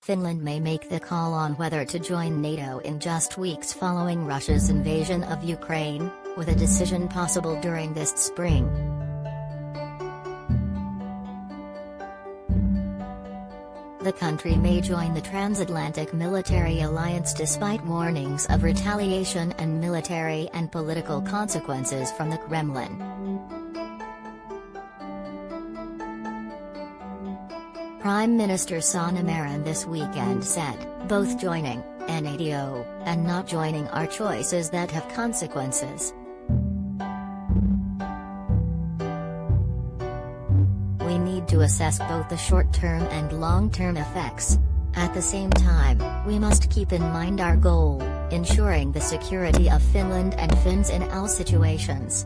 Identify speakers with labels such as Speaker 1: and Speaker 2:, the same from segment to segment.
Speaker 1: Finland may make the call on whether to join NATO in just weeks following Russia's invasion of Ukraine, with a decision possible during this spring. The country may join the transatlantic military alliance despite warnings of retaliation and military and political consequences from the Kremlin. Prime Minister Sanna Marin this weekend said, "Both joining NATO and not joining are choices that have consequences. We need to assess both the short-term and long-term effects. At the same time, we must keep in mind our goal, ensuring the security of Finland and Finns in all situations."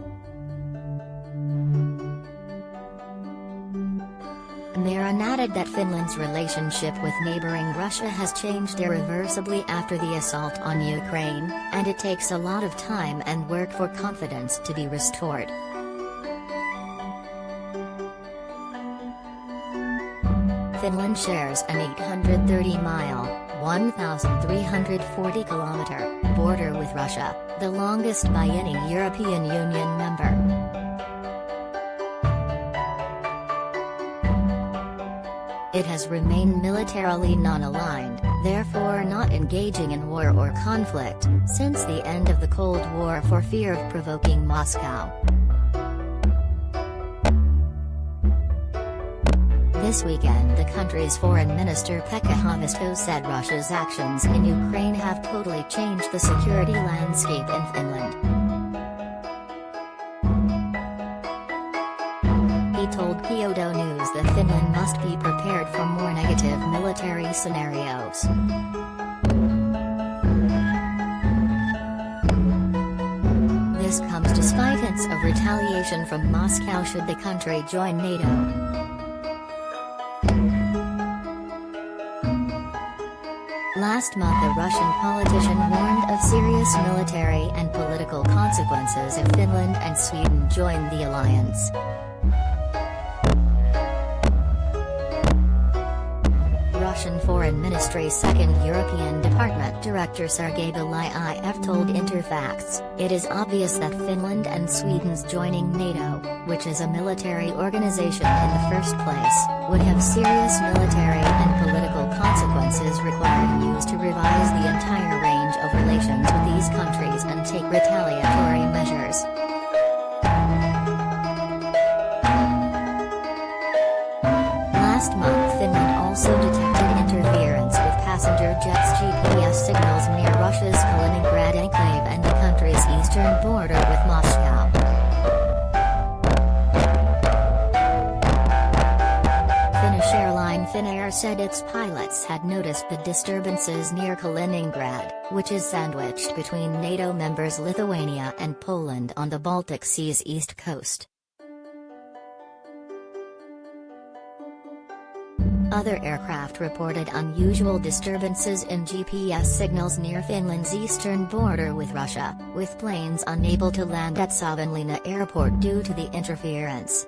Speaker 1: Marin added that Finland's relationship with neighboring Russia has changed irreversibly after the assault on Ukraine, and it takes a lot of time and work for confidence to be restored. Finland shares an 830-mile, 1,340-kilometer, border with Russia, the longest by any European Union member. It has remained militarily non-aligned, therefore not engaging in war or conflict, since the end of the Cold War for fear of provoking Moscow. This weekend the country's foreign minister Pekka Haavisto said Russia's actions in Ukraine have totally changed the security landscape in Finland. He told Kyoto News that Finland must be prepared for more negative military scenarios. This comes despite hints of retaliation from Moscow should the country join NATO. Last month a Russian politician warned of serious military and political consequences if Finland and Sweden joined the alliance. Russian Foreign Ministry's second European Department Director Sergei Belyaev told Interfacts, "It is obvious that Finland and Sweden's joining NATO, which is a military organization in the first place, would have serious military and political consequences requiring us to revise the entire range of relations with these countries and take retaliatory measures." Last month Finland also detected interference with passenger jets' GPS signals near Russia's Kaliningrad enclave and the country's eastern border with Moscow. Finnish airline Finnair said its pilots had noticed the disturbances near Kaliningrad, which is sandwiched between NATO members Lithuania and Poland on the Baltic Sea's east coast. Other aircraft reported unusual disturbances in GPS signals near Finland's eastern border with Russia, with planes unable to land at Savonlinna airport due to the interference.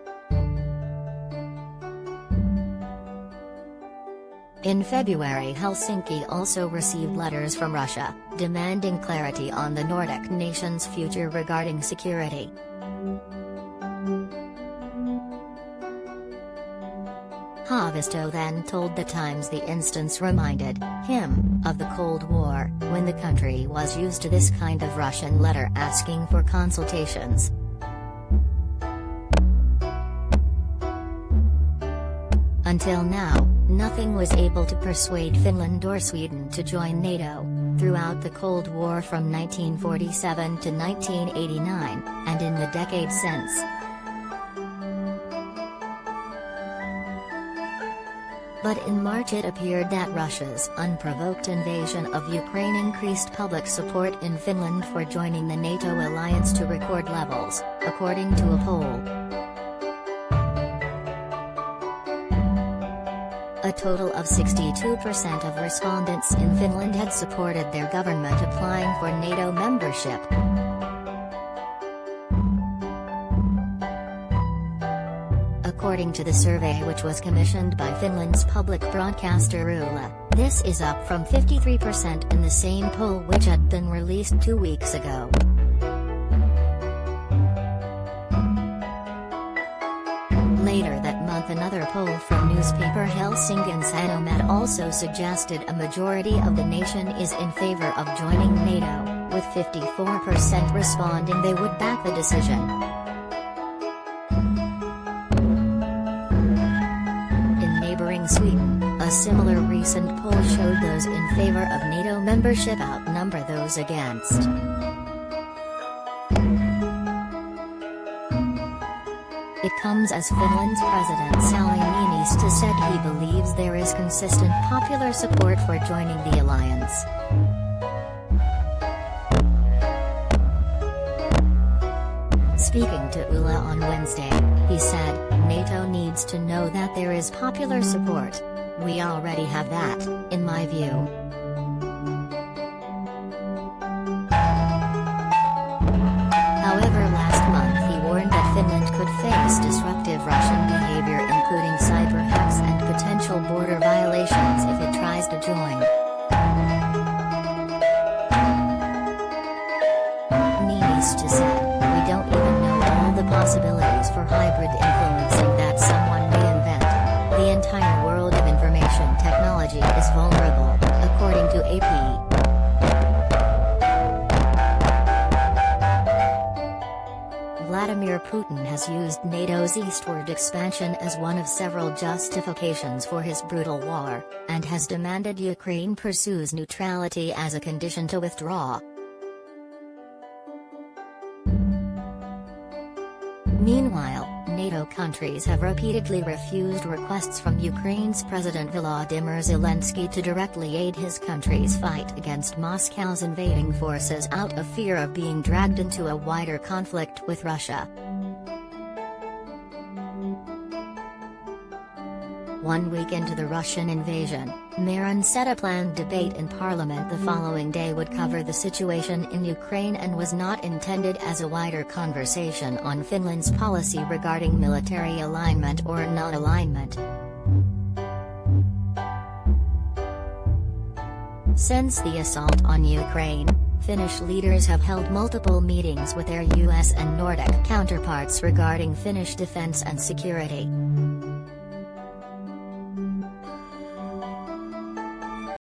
Speaker 1: In February Helsinki also received letters from Russia, demanding clarity on the Nordic nation's future regarding security. Haavisto then told The Times the instance reminded him of the Cold War, when the country was used to this kind of Russian letter asking for consultations. Until now, nothing was able to persuade Finland or Sweden to join NATO, throughout the Cold War from 1947 to 1989, and in the decade since. But in March it appeared that Russia's unprovoked invasion of Ukraine increased public support in Finland for joining the NATO alliance to record levels, according to a poll. A total of 62% of respondents in Finland had supported their government applying for NATO membership. according to the survey which was commissioned by Finland's public broadcaster Yle. This is up from 53% in the same poll which had been released 2 weeks ago. Later that month another poll from newspaper Helsingin Sanomat also suggested a majority of the nation is in favor of joining NATO, with 54% responding they would back the decision. In neighboring Sweden, a similar recent poll showed those in favor of NATO membership outnumber those against. It comes as Finland's President Sauli Niinistö said he believes there is consistent popular support for joining the alliance. Speaking to Yle on Wednesday, he said, "NATO needs to know that there is popular support. We already have that, in my view." However, last month he warned that Finland could face disruptive Russian behavior including cyber hacks and potential border violations if it tries to join. Niinistö said, "We don't even know all the possibilities for hybrid influencing that someone may invent. The entire world of information technology is vulnerable," according to AP. Vladimir Putin has used NATO's eastward expansion as one of several justifications for his brutal war, and has demanded Ukraine pursues neutrality as a condition to withdraw. Meanwhile, NATO countries have repeatedly refused requests from Ukraine's President Volodymyr Zelensky to directly aid his country's fight against Moscow's invading forces out of fear of being dragged into a wider conflict with Russia. 1 week into the Russian invasion, Marin said a planned debate in parliament the following day would cover the situation in Ukraine and was not intended as a wider conversation on Finland's policy regarding military alignment or non-alignment. Since the assault on Ukraine, Finnish leaders have held multiple meetings with their US and Nordic counterparts regarding Finnish defense and security.